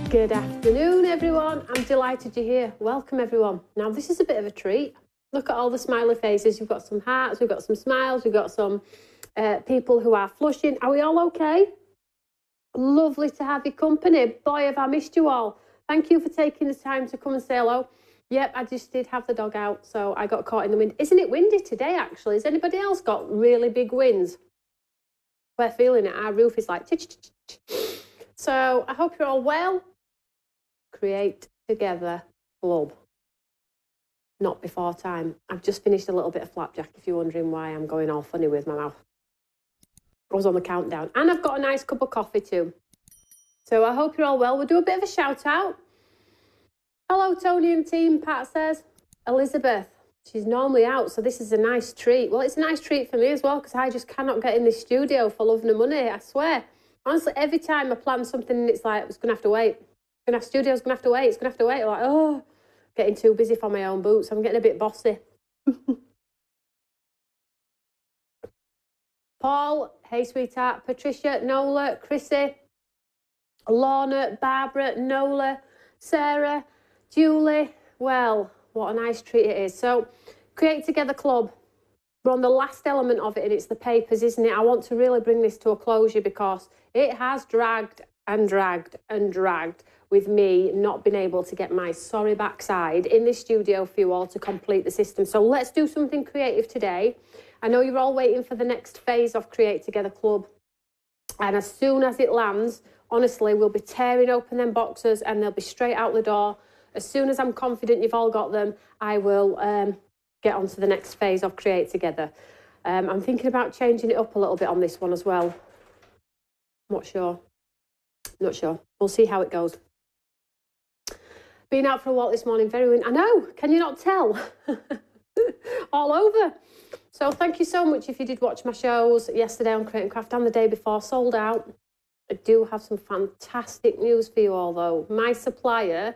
Good afternoon, everyone. I'm delighted you're here. Welcome, everyone. Now, this is a bit of a treat. Look at all the smiley faces. You've got some hearts, we've got some smiles, we've got some people who are flushing. Are we all okay? Lovely to have your company. Boy, have I missed you all. Thank you for taking the time to come and say hello. Yep, I just did have the dog out, so I got caught in the wind. Isn't it windy today, actually? Has anybody else got really big winds? We're feeling it. Our roof is like... So I hope you're all well. Create Together Club. Not before time. I've just finished a little bit of flapjack, if you're wondering why I'm going all funny with my mouth. I was on the countdown. And I've got a nice cup of coffee too. So I hope you're all well. We'll do a bit of a shout out. Hello, Tony and team, Pat says. Elizabeth, she's normally out, so this is a nice treat. Well, it's a nice treat for me as well, because I just cannot get in this studio for love nor money, I swear. Honestly, every time I plan something, and it's like, it's going to have to wait. Studio's going to have to wait. It's going to have to wait. I'm like, oh, getting too busy for my own boots. I'm getting a bit bossy. Paul, hey, sweetheart. Patricia, Nola, Chrissy, Lorna, Barbara, Nola, Sarah, Julie. Well, what a nice treat it is. So, Create Together Club. We're on the last element of it, and it's the papers, isn't it? I want to really bring this to a closure because it has dragged and dragged and dragged with me not being able to get my sorry backside in the studio for you all to complete the system. So let's do something creative today. I know you're all waiting for the next phase of Create Together Club. And as soon as it lands, honestly, we'll be tearing open them boxes and they'll be straight out the door. As soon as I'm confident you've all got them, I will get on to the next phase of Create Together. I'm thinking about changing it up a little bit on this one as well. Not sure. We'll see how it goes. Been out for a walk this morning, very windy. I know, can you not tell? All over. So thank you so much if you did watch my shows yesterday on Create and Craft and the day before, sold out. I do have some fantastic news for you all though. My supplier,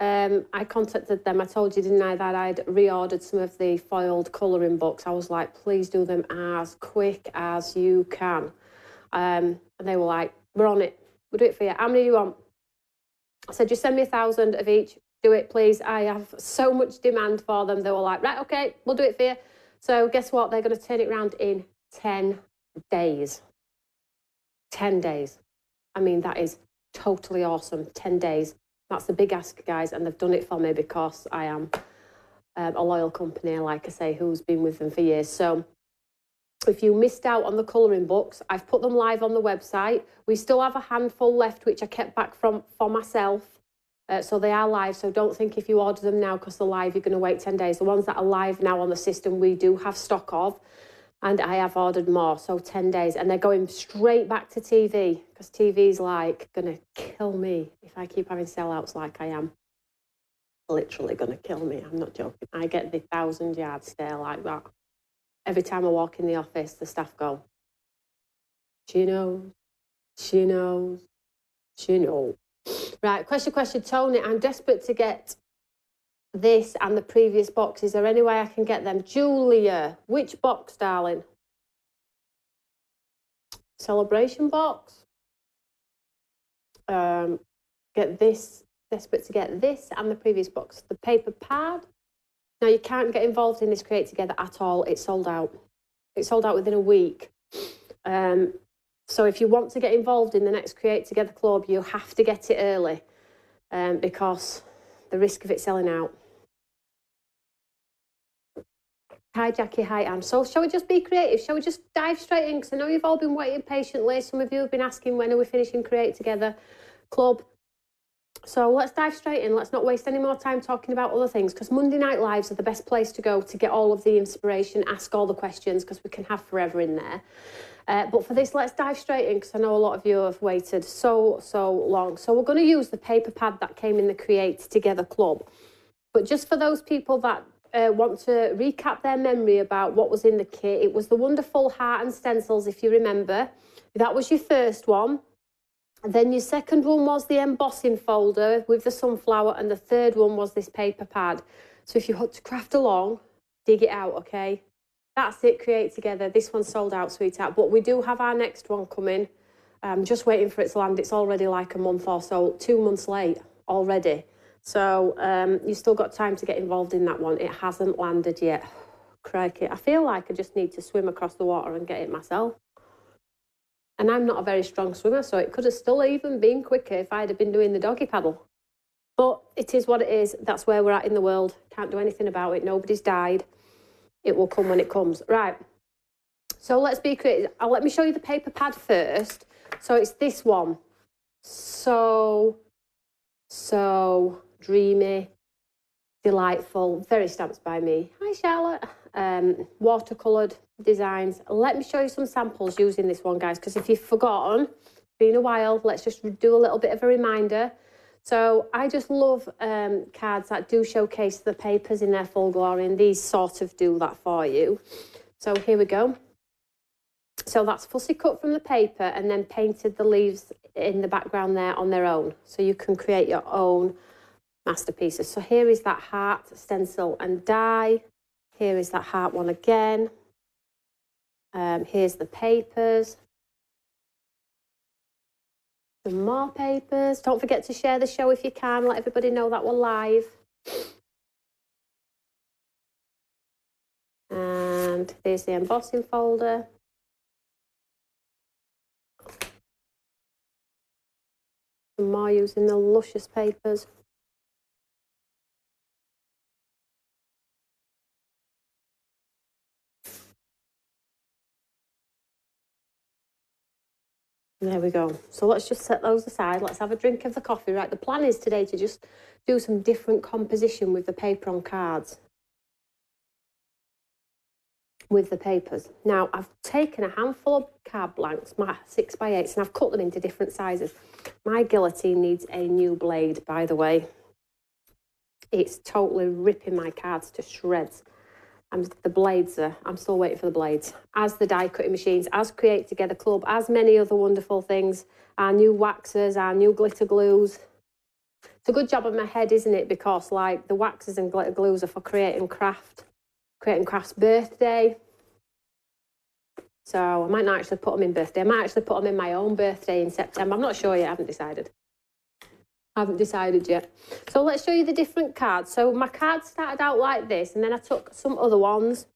I contacted them. I told you, didn't I, that I'd reordered some of the foiled colouring books. I was like, please do them as quick as you can. And they were like, we're on it. We'll do it for you. How many do you want? I said, just send me 1,000 of each. Do it, please. I have so much demand for them. They were like, right, okay, we'll do it for you. So guess what? They're going to turn it around in 10 days. 10 days. I mean, that is totally awesome. 10 days. That's a big ask, guys. And they've done it for me because I am a loyal company, like I say, who's been with them for years. So if you missed out on the colouring books, I've put them live on the website. We still have a handful left, which I kept back for myself. So they are live. So don't think if you order them now because they're live, you're going to wait 10 days. The ones that are live now on the system, we do have stock of. And I have ordered more. So 10 days. And they're going straight back to TV because TV's like going to kill me if I keep having sellouts like I am. Literally going to kill me. I'm not joking. I get the 1,000-yard stare like that. Every time I walk in the office, the staff go, she knows, she knows, she knows. Right, question, Tony, I'm desperate to get this and the previous box. Is there any way I can get them? Julia, which box, darling? Celebration box? Get this, desperate to get this and the previous box. The paper pad? Now, you can't get involved in this Create Together at all. It's sold out. It's sold out within a week. So if you want to get involved in the next Create Together Club, you have to get it early because the risk of it selling out. Hi, Jackie. Hi, Anne. So shall we just be creative? Shall we just dive straight in? Because I know you've all been waiting patiently. Some of you have been asking, when are we finishing Create Together Club? So let's dive straight in. Let's not waste any more time talking about other things because Monday Night Lives are the best place to go to get all of the inspiration, ask all the questions because we can have forever in there. But for this, let's dive straight in because I know a lot of you have waited so long. So we're going to use the paper pad that came in the Create Together Club. But just for those people that want to recap their memory about what was in the kit, it was the wonderful heart and stencils, if you remember. That was your first one. Then your second one was the embossing folder with the sunflower, and the third one was this paper pad. So if you want to craft along, dig it out, okay? That's it, Create Together. This one's sold out, sweetheart. But we do have our next one coming. I'm just waiting for it to land. It's already like a month or so, 2 months late already. So you've still got time to get involved in that one. It hasn't landed yet. Crikey. I feel like I just need to swim across the water and get it myself. And I'm not a very strong swimmer, so it could have still even been quicker if I'd have been doing the doggy paddle. But it is what it is. That's where we're at in the world. Can't do anything about it. Nobody's died. It will come when it comes. Right. So let's be creative. Let me show you the paper pad first. So it's this one. So dreamy, delightful, very Stamps by me. Hi, Charlotte. Watercoloured designs. Let me show you some samples using this one, guys, because if you've forgotten, been a while, let's just do a little bit of a reminder. So I just love cards that do showcase the papers in their full glory, and these sort of do that for you. So here we go. So that's fussy cut from the paper and then painted the leaves in the background there on their own. So you can create your own masterpieces. So here is that heart stencil and die. Here is that heart one again. Here's the papers. Some more papers. Don't forget to share the show if you can. Let everybody know that we're live. And there's the embossing folder. Some more using the luscious papers. There we go. So let's just set those aside. Let's have a drink of the coffee. Right, the plan is today to just do some different composition with the paper on cards. With the papers. Now, I've taken a handful of card blanks, my 6x8s, and I've cut them into different sizes. My guillotine needs a new blade, by the way. It's totally ripping my cards to shreds. The blades are, I'm still waiting for the blades. As the die cutting machines, as Create Together Club, as many other wonderful things, our new waxers, our new glitter glues. It's a good job of my head, isn't it? Because like the waxers and glitter glues are for Creating Craft's birthday. So I might not actually put them in birthday. I might actually put them in my own birthday in September. I'm not sure yet. I haven't decided. Yet. So let's show you the different cards. So my cards started out like this, and then I took some other ones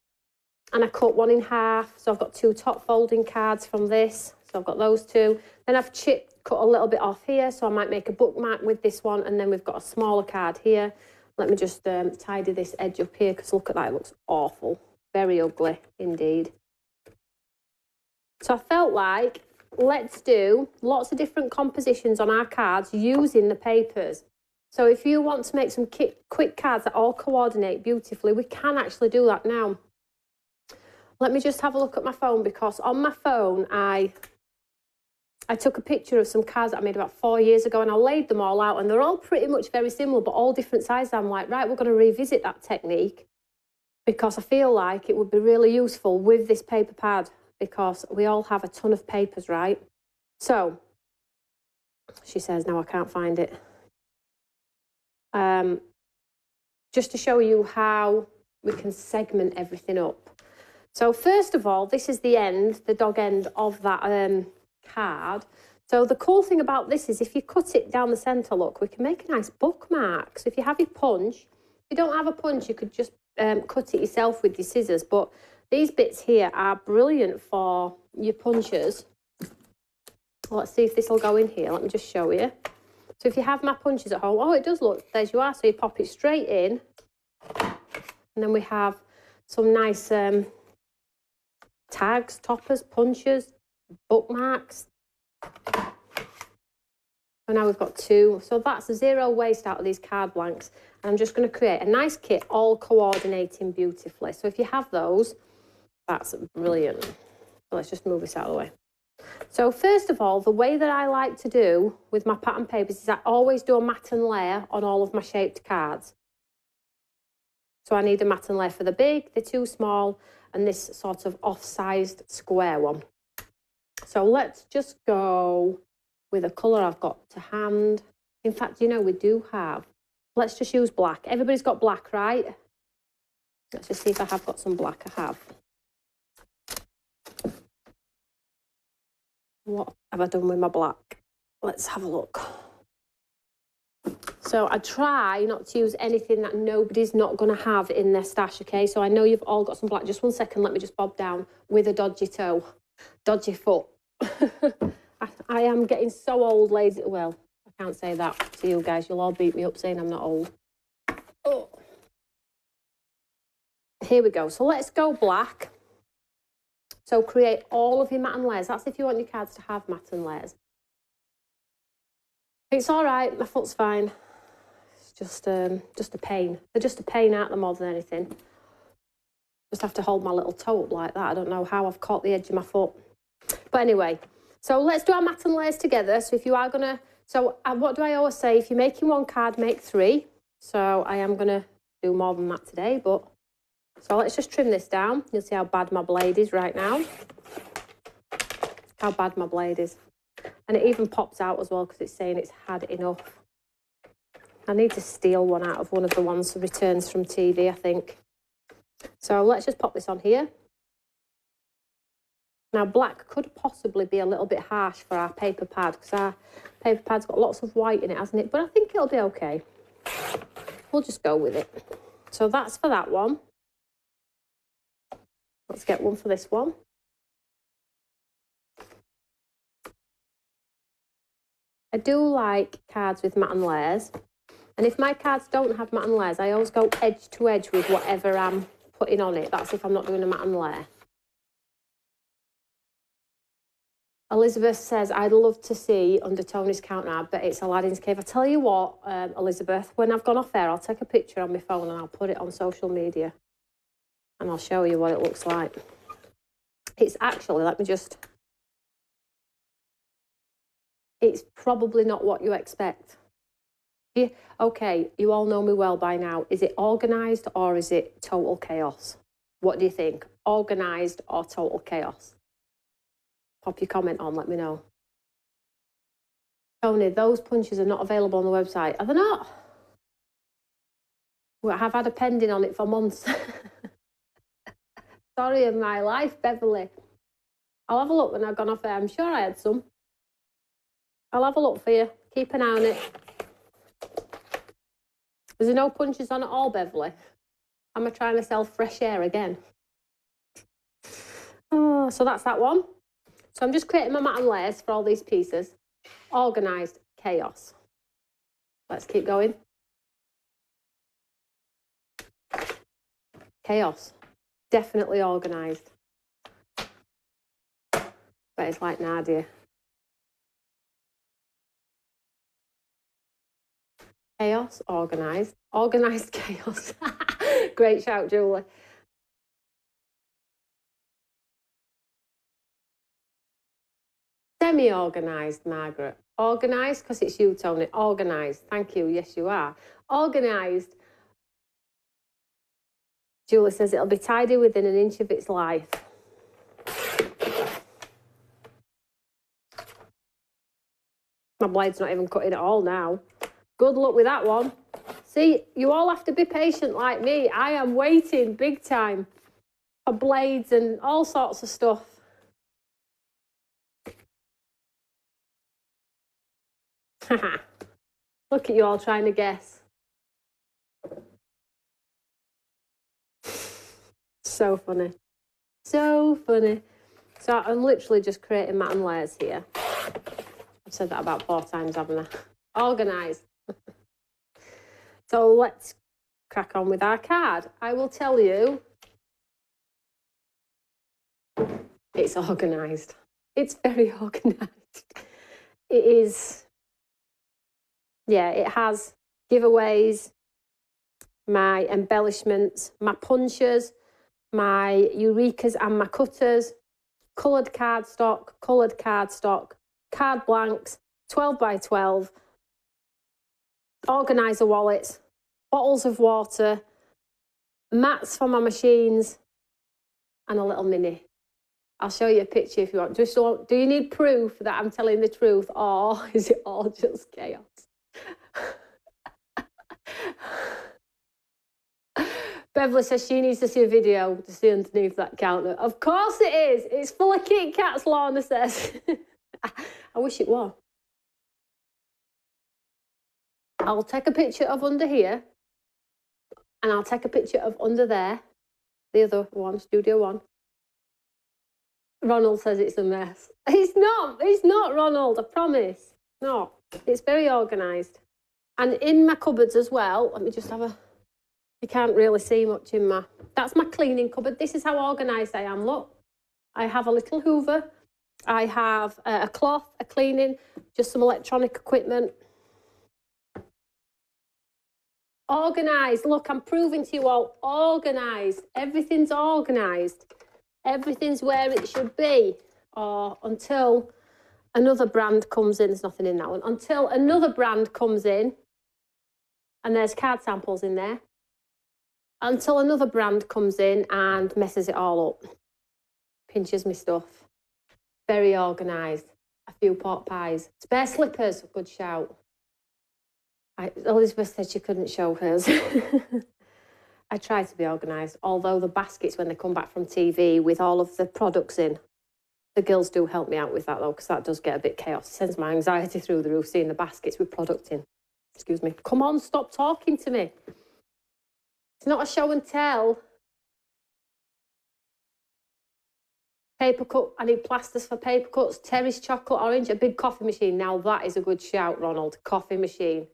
and I cut one in half. So I've got 2 top folding cards from this. So I've got those 2. Then I've cut a little bit off here. So I might make a bookmark with this one. And then we've got a smaller card here. Let me just tidy this edge up here, because look at that. It looks awful. Very ugly indeed. So I felt like let's do lots of different compositions on our cards using the papers. So if you want to make some quick cards that all coordinate beautifully, we can actually do that now. Let me just have a look at my phone, because on my phone I took a picture of some cards that I made about 4 years ago, and I laid them all out, and they're all pretty much very similar but all different sizes. I'm like, right, we're going to revisit that technique, because I feel like it would be really useful with this paper pad, because we all have a ton of papers, right? So, she says, no, I can't find it. Just to show you how we can segment everything up. So first of all, this is the end, the dog end of that card. So the cool thing about this is if you cut it down the centre, look, we can make a nice bookmark. So if you have your punch, if you don't have a punch, you could just cut it yourself with your scissors. But these bits here are brilliant for your punches. Let's see if this will go in here. Let me just show you. So if you have my punches at home, oh, it does look, there you are. So you pop it straight in. And then we have some nice tags, toppers, punches, bookmarks. And now we've got 2. So that's 0 waste out of these card blanks. And I'm just going to create a nice kit, all coordinating beautifully. So if you have those, that's brilliant. So let's just move this out of the way. So first of all, the way that I like to do with my pattern papers is I always do a matte and layer on all of my shaped cards. So I need a matte and layer for the big, the 2 small, and this sort of off-sized square one. So let's just go with a colour I've got to hand. In fact, you know, we do have, let's just use black. Everybody's got black, right? Let's just see if I have got some black. I have. What have I done with my black? Let's have a look. So I try not to use anything that nobody's not going to have in their stash, okay? So I know you've all got some black. Just 1 second, let me just bob down with a dodgy toe, dodgy foot. I am getting so old, lazy. Well, I can't say that to you guys. You'll all beat me up saying I'm not old. Oh. Here we go. So let's go black. So create all of your matte and layers. That's if you want your cards to have matte and layers. It's all right. My foot's fine. It's just a pain. They're just a pain, aren't they, more than anything? Just have to hold my little toe up like that. I don't know how I've caught the edge of my foot. But anyway, so let's do our matte and layers together. So if you are going to... So what do I always say? If you're making 1 card, make 3. So I am going to do more than that today, but... So let's just trim this down. You'll see how bad my blade is right now. How bad my blade is. And it even pops out as well because it's saying it's had enough. I need to steal one out of one of the ones that returns from TV, I think. So let's just pop this on here. Now, black could possibly be a little bit harsh for our paper pad because our paper pad's got lots of white in it, hasn't it? But I think it'll be okay. We'll just go with it. So that's for that one. Let's get one for this one. I do like cards with matte and layers. And if my cards don't have matte and layers, I always go edge to edge with whatever I'm putting on it. That's if I'm not doing a matte and layer. Elizabeth says, I'd love to see under Tony's counter, but it's Aladdin's Cave. I tell you what, Elizabeth, when I've gone off air, I'll take a picture on my phone and I'll put it on social media. And I'll show you what it looks like. It's actually, let me just... It's probably not what you expect. Yeah, okay, you all know me well by now. Is it organised or is it total chaos? What do you think? Organised or total chaos? Pop your comment on, let me know. Tony, those punches are not available on the website. Are they not? Well, I've had a pending on it for months. Story of my life, Beverly. I'll have a look when I've gone off there. I'm sure I had some. I'll have a look for you. Keep an eye on it. Is there no punches on at all, Beverly? Am I trying to sell fresh air again? Oh, so that's that one. So I'm just creating my matte and layers for all these pieces. Organised chaos. Let's keep going. Chaos. Definitely organised. But it's like Nadia. Chaos, organised. Organised chaos. Great shout, Julie. Semi-organised, Margaret. Organised, because it's you, Tony. Organised. Thank you. Yes, you are. Organised. Julie says it'll be tidy within an inch of its life. My blade's not even cutting at all now. Good luck with that one. See, you all have to be patient like me. I am waiting big time for blades and all sorts of stuff. Look at you all trying to guess. So funny. So funny. So I'm literally just creating matte and layers here. I've said that about 4 times, haven't I? Organised. So let's crack on with our card. I will tell you, it's organised. It's very organised. It is, yeah, it has giveaways, my embellishments, my punches, my Eurekas and my cutters, coloured cardstock, card blanks, 12 by 12, organiser wallets, bottles of water, mats for my machines, and a little mini. I'll show you a picture if you want. Do you need proof that I'm telling the truth, or is it all just chaos? Beverly says she needs to see a video to see underneath that counter. Of course it is. It's full of Kit Kats, Lorna says. I wish it were. I'll take a picture of under here, and I'll take a picture of under there, the other one, Studio One. Ronald says it's a mess. It's not, Ronald, I promise. No, it's very organised. And in my cupboards as well, let me just have a, you can't really see much in my, that's my cleaning cupboard. This is how organised I am, look. I have a little hoover, I have a cloth, a cleaning, just some electronic equipment. Organised, look, I'm proving to you all, organised. Everything's organised. Everything's where it should be, or until another brand comes in. There's nothing in that one. Until another brand comes in, and there's card samples in there. Until another brand comes in and messes it all up. Pinches me stuff. Very organised. A few pot pies. Spare slippers, good shout. Elizabeth said she couldn't show hers. I try to be organised, although the baskets, when they come back from TV with all of the products in, the girls do help me out with that, though, because that does get a bit chaos. It sends my anxiety through the roof, seeing the baskets with product in. Excuse me. Come on, stop talking to me. It's not a show and tell. Paper cut, I need plasters for paper cuts. Terry's chocolate orange, a big coffee machine. Now that is a good shout, Ronald. Coffee machine.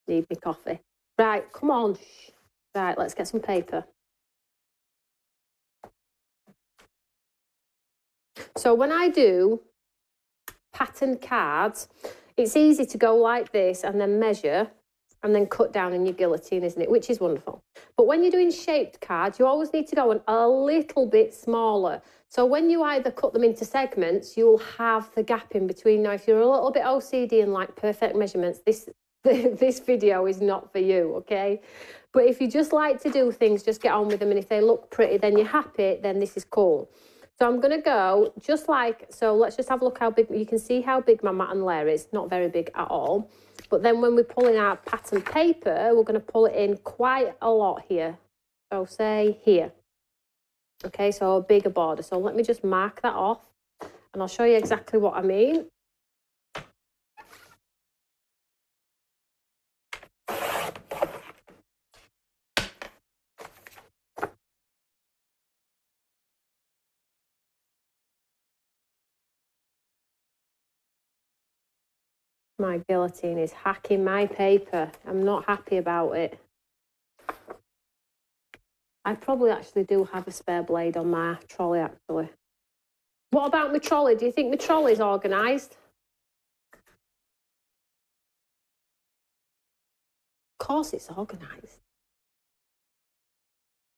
Need me coffee. Right, come on. Right, let's get some paper. So when I do pattern cards, it's easy to go like this and then measure and then cut down in your guillotine, isn't it? Which is wonderful. But when you're doing shaped cards, you always need to go a little bit smaller. So when you either cut them into segments, you'll have the gap in between. Now, if you're a little bit OCD and like perfect measurements, this video is not for you, okay? But if you just like to do things, just get on with them, and if they look pretty, then you're happy, then this is cool. So I'm going to go just like, so let's just have a look how big, you can see how big my mat and layer is, not very big at all. But then when we're pulling our pattern paper, we're going to pull it in quite a lot here. So say here. Okay, so a bigger border. So let me just mark that off, and I'll show you exactly what I mean. My guillotine is hacking my paper. I'm not happy about it. I probably actually do have a spare blade on my trolley, actually. What about my trolley? Do you think my trolley's organised? Of course it's organised.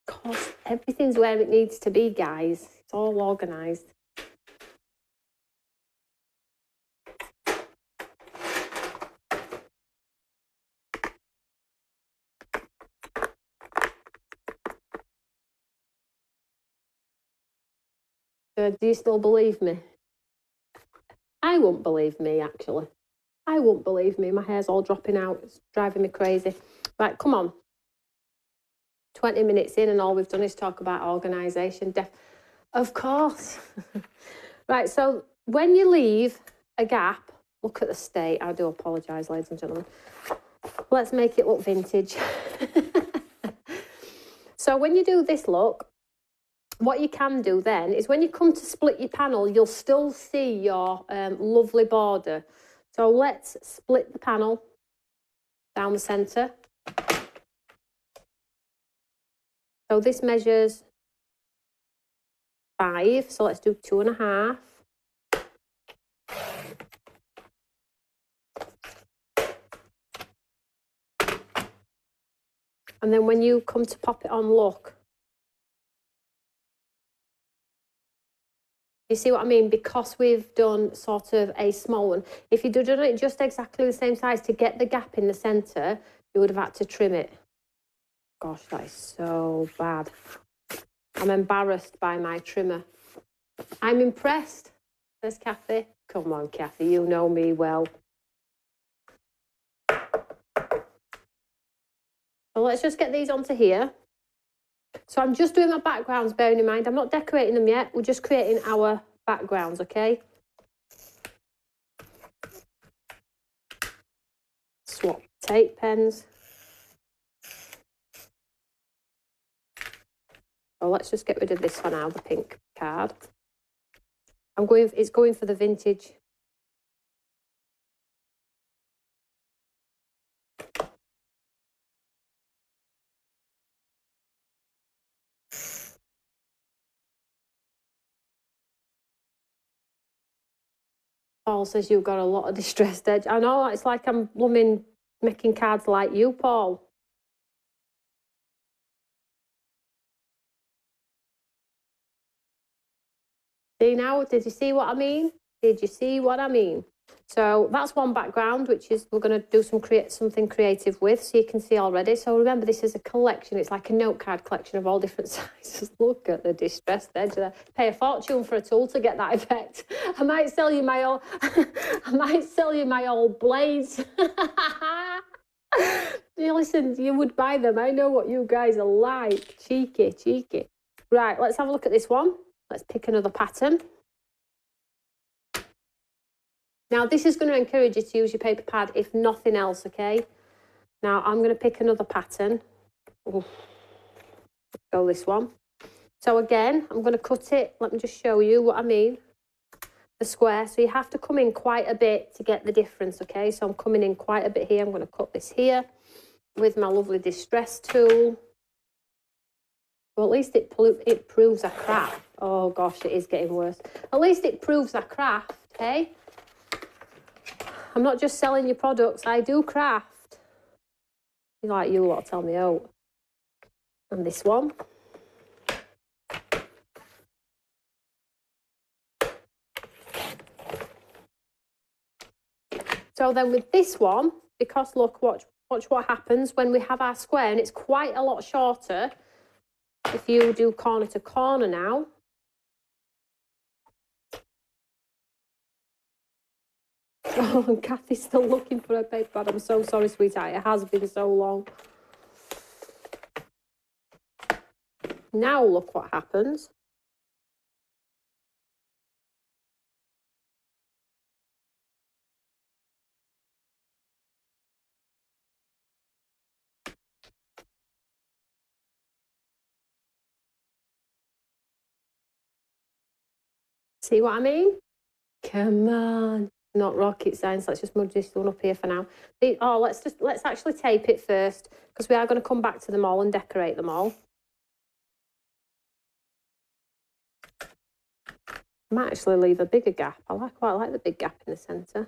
Of course, everything's where it needs to be, guys. It's all organised. Do you still believe me? I won't believe me, actually. I won't believe me. My hair's all dropping out. It's driving me crazy. Right, come on. 20 minutes in and all we've done is talk about organisation. Of course. Right, so when you leave a gap, look at the state. I do apologise, ladies and gentlemen. Let's make it look vintage. So when you do this look, what you can do then is when you come to split your panel, you'll still see your lovely border. So let's split the panel down the centre. So this measures 5, so let's do 2.5. And then when you come to pop it on, look. You see what I mean? Because we've done sort of a small one. If you'd done it just exactly the same size to get the gap in the centre, you would have had to trim it. Gosh, that is so bad. I'm embarrassed by my trimmer. I'm impressed, says Kathy. Come on, Kathy, you know me well. So let's just get these onto here. So I'm just doing my backgrounds, bearing in mind, I'm not decorating them yet. We're just creating our backgrounds, okay? Swap tape pens. So let's just get rid of this for now, the pink card. It's going for the vintage. Paul says you've got a lot of distressed edge. I know, it's like I'm blooming making cards like you, Paul. See now, did you see what I mean? Did you see what I mean? So that's one background, which is we're going to do something creative with, so you can see already. So remember, this is a collection. It's like a note card collection of all different sizes. Look at the distressed edge there. Pay a fortune for a tool to get that effect. I might sell you my old, I might sell you my old blades. You listen, you would buy them. I know what you guys are like. Cheeky, cheeky. Right, let's have a look at this one. Let's pick another pattern. Now, this is going to encourage you to use your paper pad, if nothing else, okay? Now, I'm going to pick another pattern. Oof. Go this one. So again, I'm going to cut it. Let me just show you what I mean. The square. So you have to come in quite a bit to get the difference, okay? So I'm coming in quite a bit here. I'm going to cut this here with my lovely distress tool. Well, at least it proves a craft. Oh, gosh, it is getting worse. At least it proves a craft, hey? I'm not just selling you products. I do craft. Like you lot tell me out. And this one. So then with this one, because look, watch what happens when we have our square, and it's quite a lot shorter. If you do corner to corner now. Oh, and Kathy's still looking for her paper pad. I'm so sorry, sweetheart. It has been so long. Now look what happens. See what I mean? Come on. Not rocket science. Let's just mudge this one up here for now. Let's actually tape it first, because we are going to come back to them all and decorate them all. I might actually leave a bigger gap. I quite like the big gap in the centre.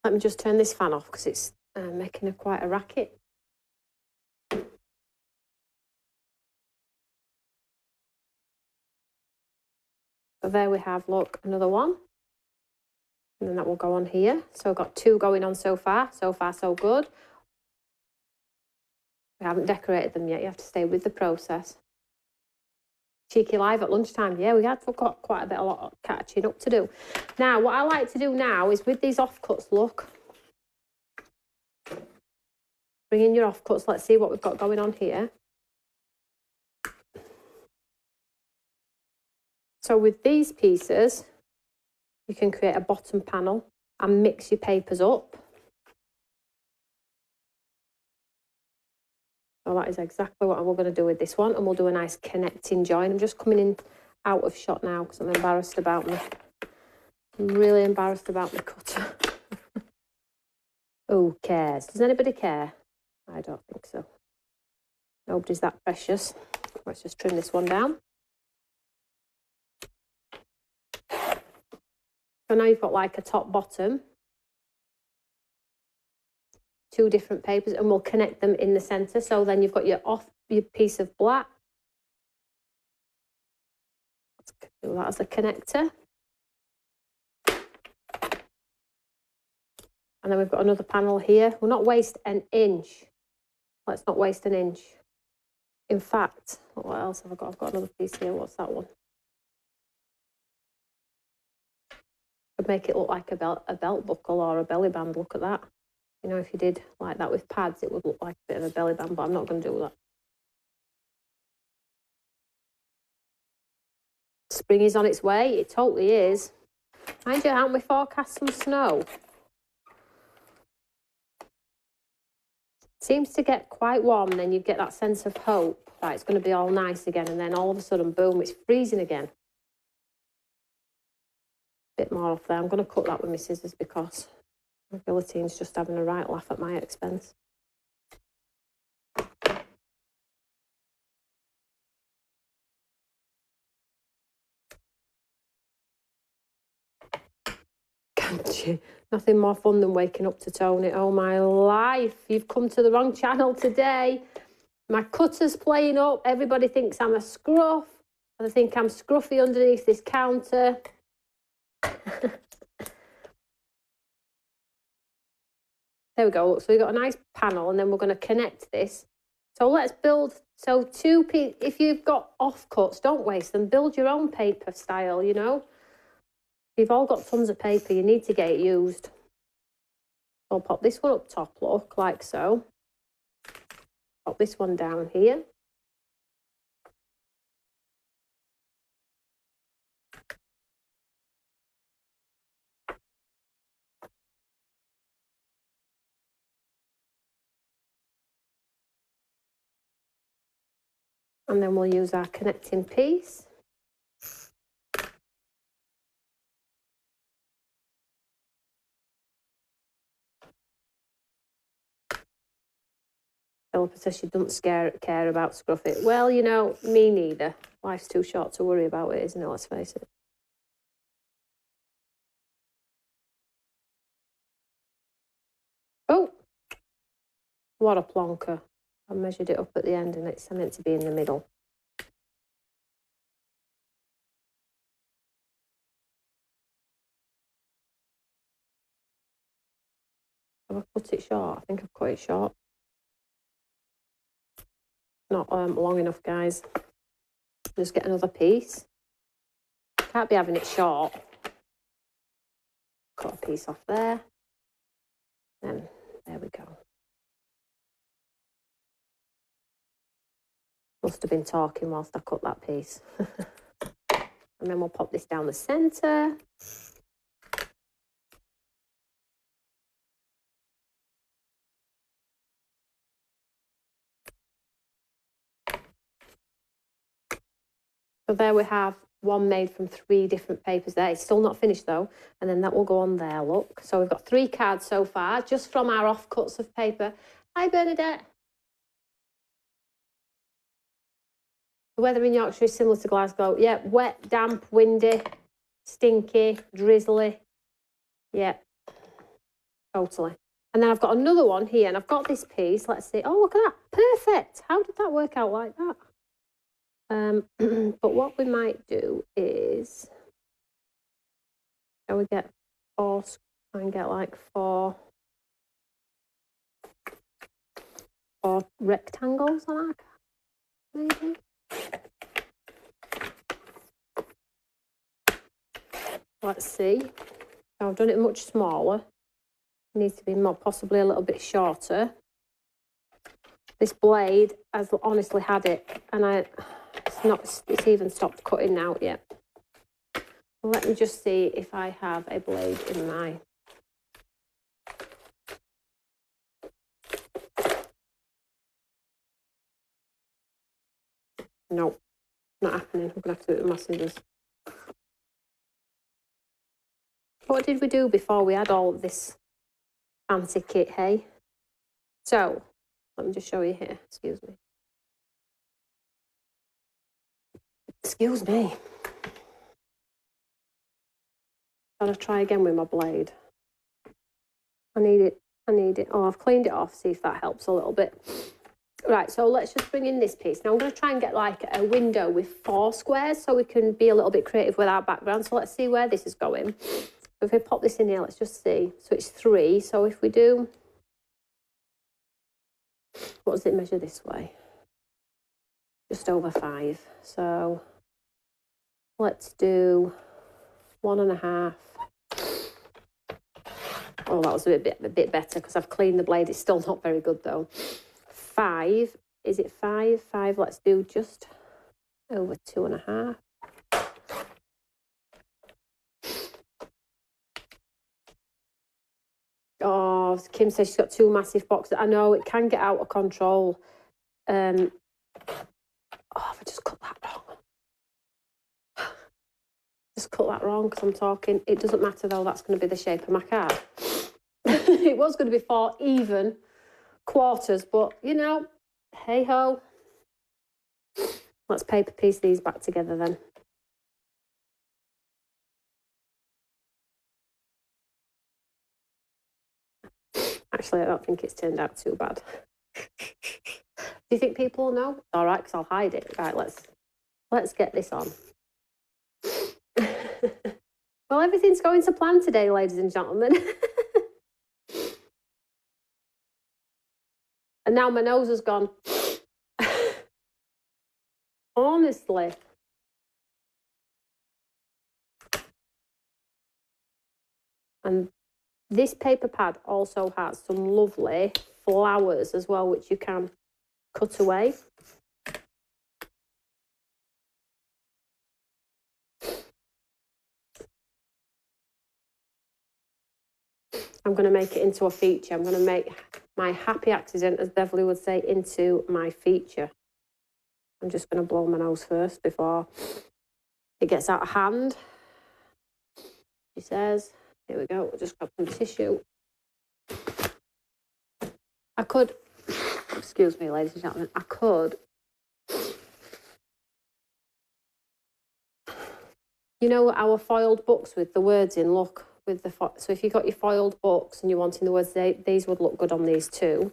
Let me just turn this fan off because it's making quite a racket. So there we have, look, another one. And then that will go on here. So I've got two going on so far. So far, so good. We haven't decorated them yet. You have to stay with the process. Cheeky live at lunchtime. Yeah, we've got quite a lot of catching up to do. Now, what I like to do now is with these offcuts, look. Bring in your offcuts. Let's see what we've got going on here. So with these pieces, you can create a bottom panel and mix your papers up. So that is exactly what we're going to do with this one, and we'll do a nice connecting join. I'm just coming in out of shot now because I'm embarrassed about me. I'm really embarrassed about my cutter. Who cares? Does anybody care? I don't think so. Nobody's that precious. Let's just trim this one down. So now you've got like a top bottom, two different papers, and we'll connect them in the centre. So then you've got your piece of black. Let's do that as a connector. And then we've got another panel here. We'll not waste an inch. Let's not waste an inch. In fact, what else have I got? I've got another piece here. What's that one? Could make it look like a belt buckle or a belly band. Look at that. You know, if you did like that with pads, it would look like a bit of a belly band, but I'm not going to do that. Spring is on its way. It totally is. Mind you, aren't we forecast some snow? Seems to get quite warm, and then you get that sense of hope that it's going to be all nice again, and then all of a sudden, boom, it's freezing again. Bit more off there. I'm going to cut that with my scissors because my guillotine's just having a right laugh at my expense. Can't you? Nothing more fun than waking up to tone it. Oh my life, you've come to the wrong channel today. My cutter's playing up. Everybody thinks I'm a scruff. And I think I'm scruffy underneath this counter. There we go. Look, so we've got a nice panel, and then we're going to connect this. So let's build, so if you've got offcuts, don't waste them. Build your own paper style, you know. You've all got tons of paper, you need to get it used. I'll pop this one up top, look, like so. Pop this one down here. And then we'll use our connecting piece. Philippa says she doesn't care about scruffy. Well, you know, me neither. Life's too short to worry about it, isn't it? Let's face it. Oh, what a plonker. I measured it up at the end and it's meant to be in the middle. Have I cut it short? I think I've cut it short. Not long enough, guys. Just get another piece. Can't be having it short. Cut a piece off there. Then there we go. Must have been talking whilst I cut that piece. And then we'll pop this down the centre. So there we have one made from 3 different papers there. It's still not finished though. And then that will go on there, look. So we've got 3 cards so far, just from our offcuts of paper. Hi, Bernadette. The weather in Yorkshire is similar to Glasgow. Yeah, wet, damp, windy, stinky, drizzly. Yeah, totally. And then I've got another one here, and I've got this piece. Let's see. Oh, look at that. Perfect. How did that work out like that? But what we might do is, shall we get 4, try and get like 4 rectangles on our card, maybe? Let's see. So I've done it much smaller. It needs to be more, possibly a little bit shorter. This blade has honestly had it, and it's even stopped cutting out yet. Let me just see if I have a blade in my... Nope, not happening. I'm going to have to do it with my scissors. What did we do before we had all of this fancy kit, hey? So, let me just show you here. Excuse me. Excuse me. Gotta try again with my blade. I need it. Oh, I've cleaned it off. See if that helps a little bit. Right, so let's just bring in this piece. Now I'm going to try and get like a window with 4 squares so we can be a little bit creative with our background. So let's see where this is going. If we pop this in here, let's just see. So it's 3. So if we do, what does it measure this way? Just over 5. So let's do 1.5. Oh, that was a bit better because I've cleaned the blade. It's still not very good though. 5, is it 5? 5, let's do just over 2.5. Oh, Kim says she's got 2 massive boxes. I know, it can get out of control. Oh, I just cut that wrong. Just cut that wrong because I'm talking. It doesn't matter though, that's going to be the shape of my card. It was going to be 4 even quarters, but you know, hey ho. Let's paper piece these back together then. Actually, I don't think it's turned out too bad. Do you think people will know? All right, because I'll hide it. Right, let's get this on. Well, everything's going to plan today, ladies and gentlemen. And now my nose has gone. Honestly. And this paper pad also has some lovely flowers as well, which you can cut away. I'm going to make it into a feature. I'm going to make my happy accident, as Beverly would say, into my feature. I'm just going to blow my nose first before it gets out of hand. She says, here we go, we'll just grab some tissue. I could, excuse me, ladies and gentlemen, I could, you know, our foiled books with the words in, look, with the, so if you've got your foiled books and you're wanting the words, these would look good on these too.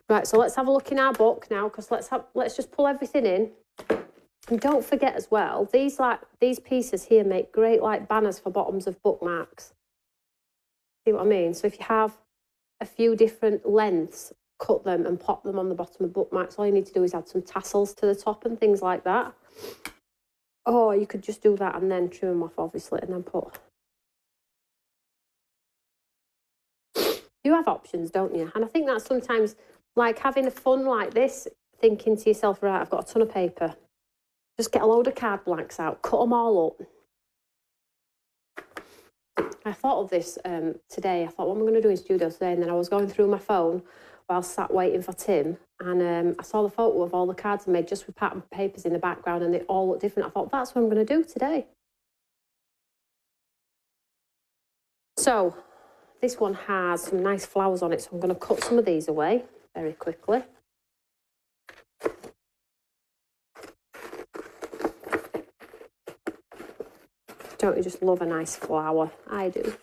Right, so let's have a look in our book now, because let's just pull everything in. And don't forget as well, these pieces here make great like banners for bottoms of bookmarks. See what I mean? So if you have a few different lengths, cut them and pop them on the bottom of bookmarks. All you need to do is add some tassels to the top and things like that. Or you could just do that and then trim them off, obviously, and then put. You have options, don't you? And I think that's sometimes like having a fun like this, thinking to yourself, right, I've got a ton of paper. Just get a load of card blanks out, cut them all up. I thought of this today. I thought, what am I going to do in studio today? And then I was going through my phone while sat waiting for Tim. And I saw the photo of all the cards I made just with pattern papers in the background, and they all look different. I thought, that's what I'm going to do today. So this one has some nice flowers on it. So I'm going to cut some of these away very quickly. Don't you just love a nice flower? I do.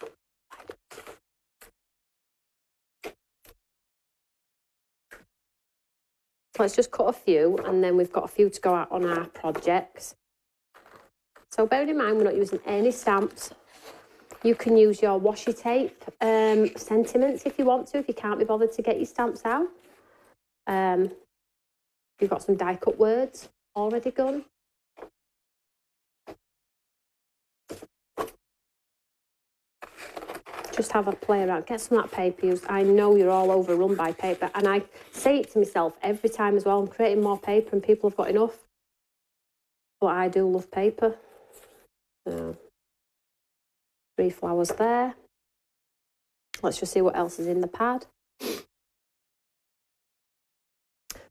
So let's just cut a few, and then we've got a few to go out on our projects. So bearing in mind, we're not using any stamps. You can use your washi tape sentiments if you want to, if you can't be bothered to get your stamps out. You've got some die cut words already done. Just have a play around, get some of that paper used. I know you're all overrun by paper, and I say it to myself every time as well. I'm creating more paper and people have got enough. But I do love paper. So, 3 flowers there. Let's just see what else is in the pad.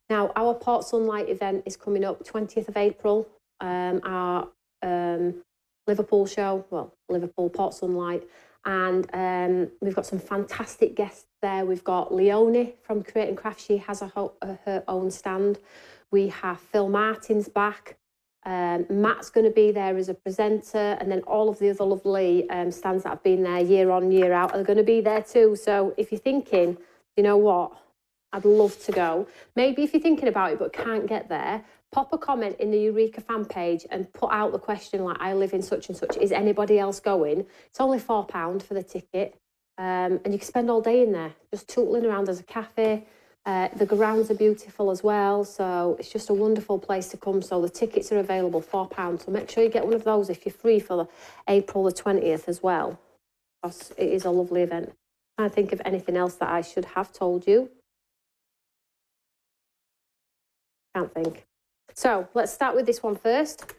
Now, our Port Sunlight event is coming up 20th of April. Our Liverpool show, well, Liverpool Port Sunlight. And we've got some fantastic guests there. We've got Leonie from Create and Craft. She has her own stand. We have Phil Martin's back. Matt's going to be there as a presenter. And then all of the other lovely stands that have been there year on, year out are going to be there too. So if you're thinking, you know what, I'd love to go. Maybe if you're thinking about it but can't get there, pop a comment in the Eureka fan page and put out the question like, I live in such and such, is anybody else going? It's only £4 for the ticket. And you can spend all day in there, just tootling around. There's a cafe. The grounds are beautiful as well. So it's just a wonderful place to come. So the tickets are available, £4. So make sure you get one of those if you're free for April the 20th as well. Because it is a lovely event. I think of anything else that I should have told you. Can't think. So let's start with this one first.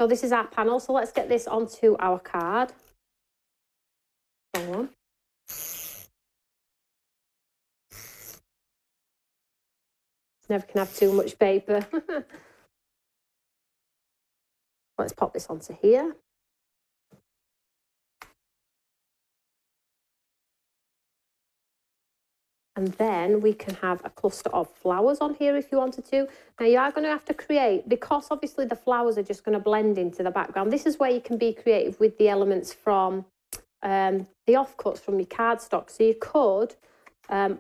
So this is our panel. So let's get this onto our card. Go on. Never can have too much paper. Let's pop this onto here. And then we can have a cluster of flowers on here if you wanted to. Now you are going to have to create, because obviously the flowers are just going to blend into the background. This is where you can be creative with the elements from the offcuts from your cardstock. So you could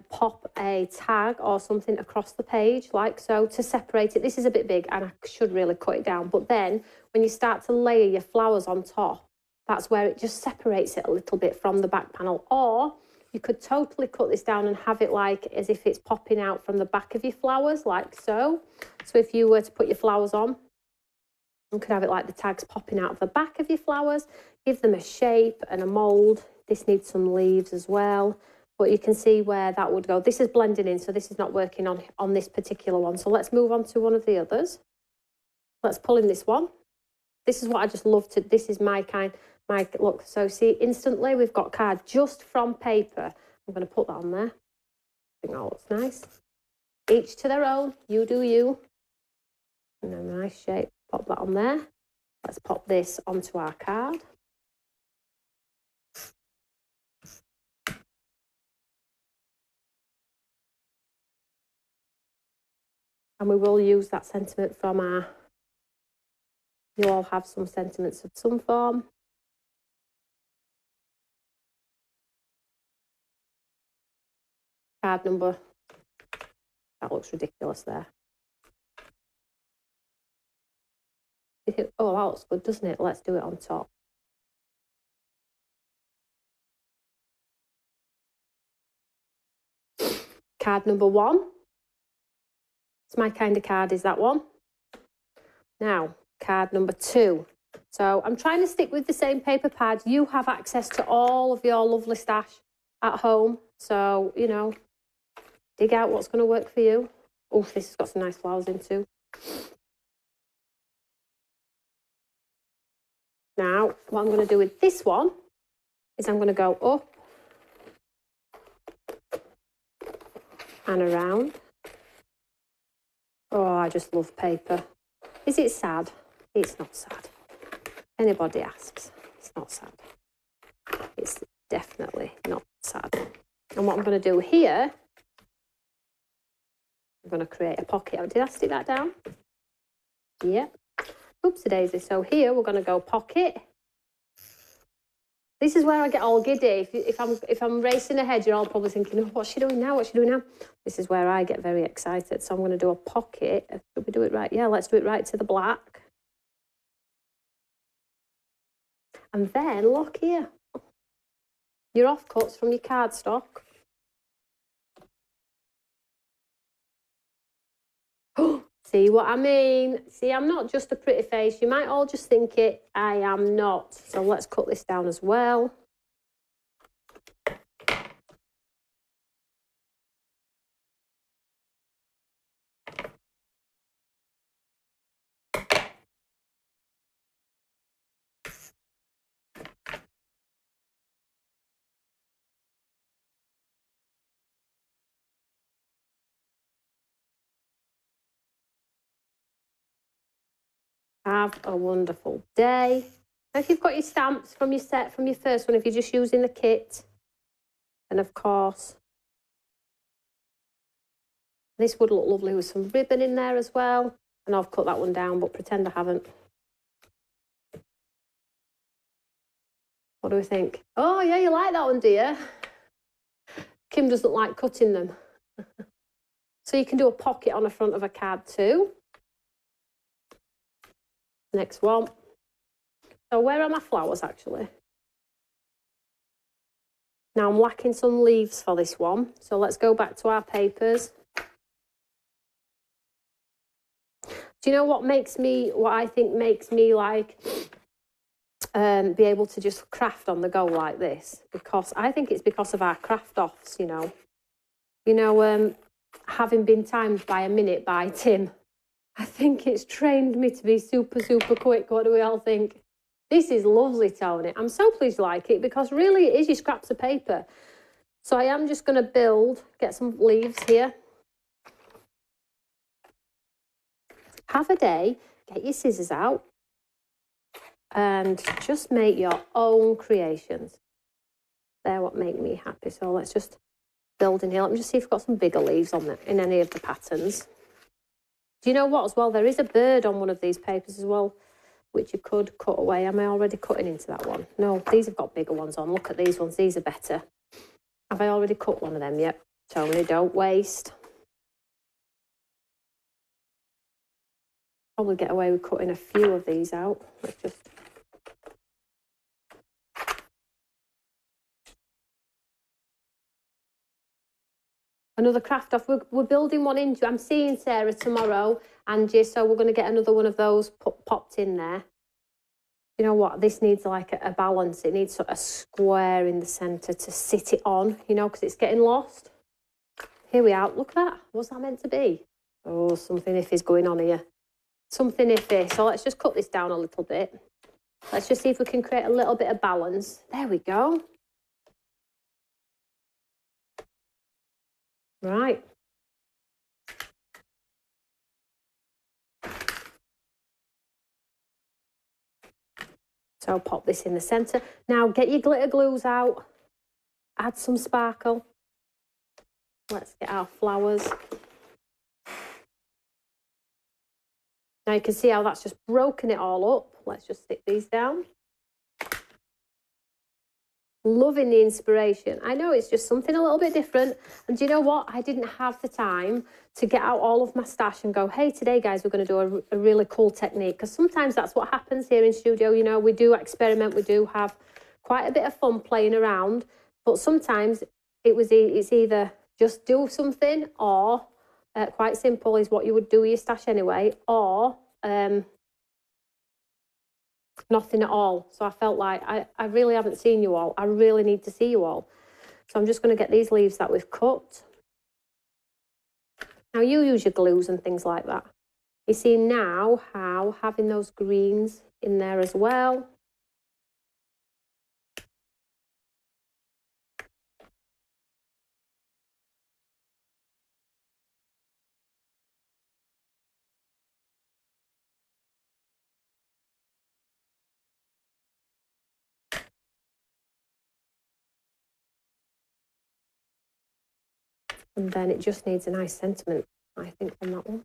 pop a tag or something across the page like so to separate it. This is a bit big and I should really cut it down. But then when you start to layer your flowers on top, that's where it just separates it a little bit from the back panel. Or you could totally cut this down and have it like as if it's popping out from the back of your flowers, like so. So if you were to put your flowers on, you could have it like the tags popping out of the back of your flowers, give them a shape and a mould. This needs some leaves as well, but you can see where that would go. This is blending in, so this is not working on this particular one. So let's move on to one of the others. Let's pull in this one. This is what I just love to, this is my look. So see, instantly we've got card just from paper. I'm going to put that on there. I think that looks nice. Each to their own, you do you. And a nice shape, pop that on there. Let's pop this onto our card. And we will use that sentiment from our, you all have some sentiments of some form. Card number, that looks ridiculous there. You think, oh, that looks good, doesn't it? Let's do it on top. Card number 1. It's my kind of card, is that one. Now, card number 2. So I'm trying to stick with the same paper pad. You have access to all of your lovely stash at home. So, you know, dig out what's going to work for you. Oh, this has got some nice flowers in too. Now, what I'm going to do with this one is I'm going to go up and around. Oh, I just love paper. Is it sad? It's not sad. Anybody asks, it's not sad. It's definitely not sad. And what I'm going to do here, I'm going to create a pocket. Oh, did I stick that down? Yeah. Oopsie daisy. So here we're going to go pocket. This is where I get all giddy. If I'm racing ahead, you're all probably thinking, oh, what's she doing now? What's she doing now? This is where I get very excited. So I'm going to do a pocket. Should we do it right? Yeah, let's do it right to the black. And then look here. Your offcuts from your cardstock. See what I mean? See, I'm not just a pretty face. You might all just think it. I am not. So let's cut this down as well. Have a wonderful day. Now, if you've got your stamps from your set, from your first one, if you're just using the kit, and of course, this would look lovely with some ribbon in there as well. And I've cut that one down, but pretend I haven't. What do we think? Oh, yeah, you like that one, dear. Kim doesn't like cutting them. So you can do a pocket on the front of a card too. Next one. So where are my flowers actually? Now I'm lacking some leaves for this one. So let's go back to our papers. Do you know what I think makes me like be able to just craft on the go like this, because I think it's because of our craft offs, you know. Having been timed by a minute by Tim, I think it's trained me to be super, super quick. What do we all think? This is lovely, Tony. I'm so pleased you like it, because really it is your scraps of paper. So I am just going to get some leaves here. Have a day, get your scissors out, and just make your own creations. They're what make me happy. So let's just build in here. Let me just see if we've got some bigger leaves on in any of the patterns. Do you know what as well? There is a bird on one of these papers as well, which you could cut away. Am I already cutting into that one? No, these have got bigger ones on. Look at these ones. These are better. Have I already cut one of them yet? Tony, don't waste. Probably get away with cutting a few of these out. Let's just... Another craft off. We're building one into. I'm seeing Sarah tomorrow, Angie, so we're going to get another one of those popped in there. You know what? This needs like a balance. It needs sort of a square in the centre to sit it on, you know, because it's getting lost. Here we are. Look at that. What's that meant to be? Oh, something iffy's going on here. Something iffy. So let's just cut this down a little bit. Let's just see if we can create a little bit of balance. There we go. Right. So I'll pop this in the centre. Now get your glitter glues out. Add some sparkle. Let's get our flowers. Now you can see how that's just broken it all up. Let's just stick these down. Loving the inspiration. I know it's just something a little bit different. And do you know what? I didn't have the time to get out all of my stash and go, hey, today, guys, we're going to do a really cool technique. Because sometimes that's what happens here in studio. You know, we do experiment. We do have quite a bit of fun playing around. But sometimes it's either just do something, or quite simple is what you would do with your stash anyway, or nothing at all. So I felt like I really haven't seen you all. I really need to see you all. So I'm just going to get these leaves that we've cut. Now you use your glues and things like that. You see now how having those greens in there as well. And then it just needs a nice sentiment, I think, on that one.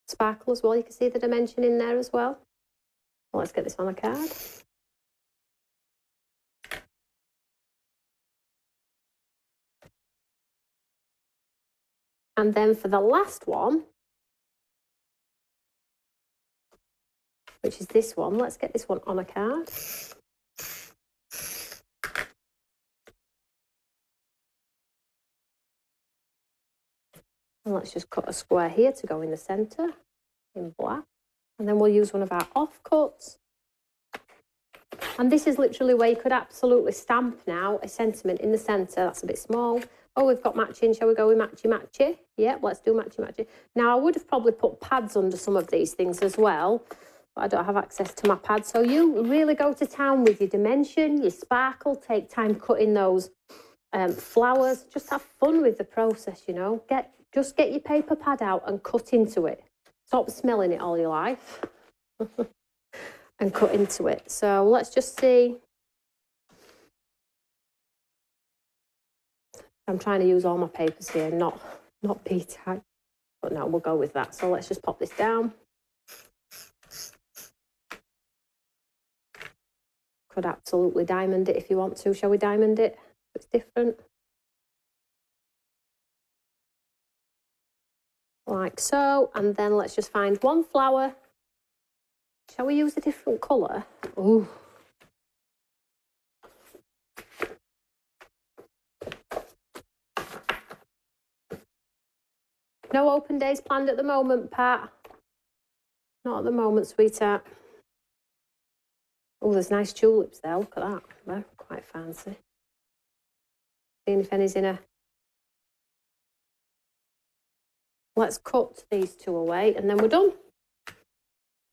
Sparkle as well, you can see the dimension in there as well. Well, let's get this on a card. And then for the last one, which is this one, let's get this one on a card. And let's just cut a square here to go in the centre in black. And then we'll use one of our offcuts. And this is literally where you could absolutely stamp now a sentiment in the centre. That's a bit small. Oh, we've got matching. Shall we go with matchy-matchy? Yep, let's do matchy-matchy. Now, I would have probably put pads under some of these things as well, but I don't have access to my pads. So you really go to town with your dimension, your sparkle. Take time cutting those flowers. Just have fun with the process, you know. Just get your paper pad out and cut into it. Stop smelling it all your life and cut into it. So let's just see. I'm trying to use all my papers here, not P-tag. But no, we'll go with that. So let's just pop this down. Could absolutely diamond it if you want to. Shall we diamond it? It's different. Like so, and then let's just find one flower. Shall we use a different colour? Ooh. No open days planned at the moment, Pat. Not at the moment, sweetheart. Oh, there's nice tulips there. Look at that. They're quite fancy. Seeing if any's in a... Let's cut these two away and then we're done.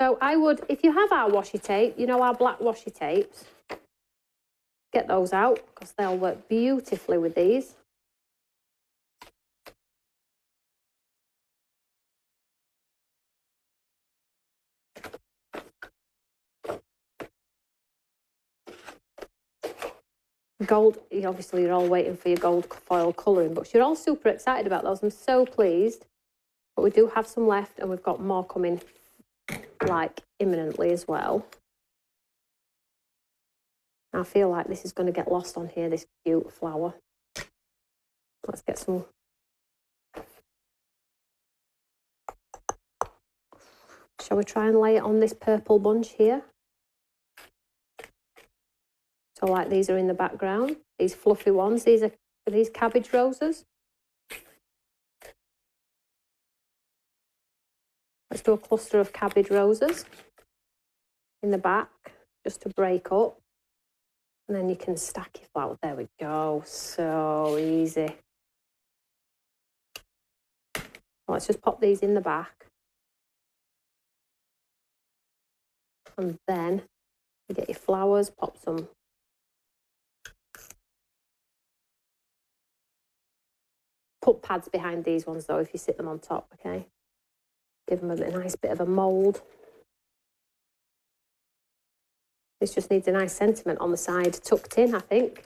So I would, if you have our washi tape, you know, our black washi tapes, get those out because they'll work beautifully with these. Gold, obviously you're all waiting for your gold foil colouring, but you're all super excited about those. I'm so pleased. But we do have some left and we've got more coming like imminently as well. I feel like this is going to get lost on here, this cute flower. Let's get some. Shall we try and lay it on this purple bunch here? So like these are in the background, these fluffy ones, these are these cabbage roses. Let's do a cluster of cabbage roses in the back, just to break up. And then you can stack your flowers. There we go, so easy. Let's just pop these in the back. And then you get your flowers, pop some. Put pads behind these ones though, if you sit them on top, okay? Give them a nice bit of a mould. This just needs a nice sentiment on the side, tucked in, I think.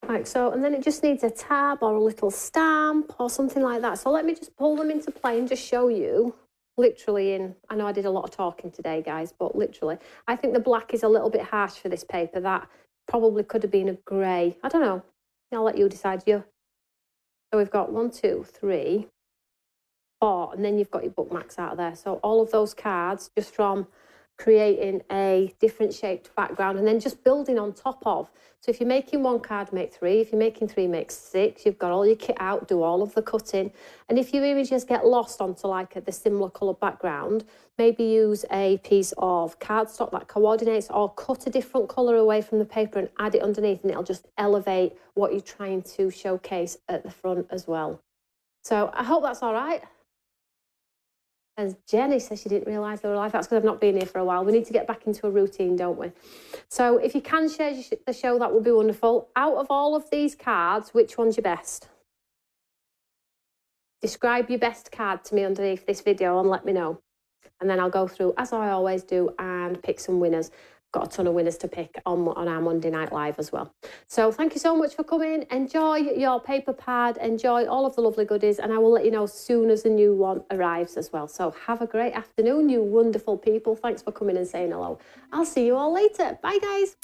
Like so, and then it just needs a tab or a little stamp or something like that. So let me just pull them into play and just show you. Literally in, I know I did a lot of talking today, guys, but literally, I think the black is a little bit harsh for this paper. That probably could have been a grey. I don't know. I'll let you decide. So we've got 1, 2, 3, 4, and then you've got your bookmarks out of there. So all of those cards just from creating a different shaped background and then just building on top of. So if you're making 1 card, make 3. If you're making 3, make 6. You've got all your kit out, do all of the cutting. And if your images get lost onto like the similar colour background, maybe use a piece of cardstock that coordinates or cut a different colour away from the paper and add it underneath and it'll just elevate what you're trying to showcase at the front as well. So I hope that's all right. As Jenny says, she didn't realise they were live. That's because I've not been here for a while. We need to get back into a routine, don't we? So if you can share the show, that would be wonderful. Out of all of these cards, which one's your best? Describe your best card to me underneath this video and let me know. And then I'll go through, as I always do, and pick some winners. Got a ton of winners to pick on our Monday Night Live as well. So thank you so much for coming. Enjoy your paper pad. Enjoy all of the lovely goodies. And I will let you know as soon as the new one arrives as well. So have a great afternoon, you wonderful people. Thanks for coming and saying hello. I'll see you all later. Bye, guys.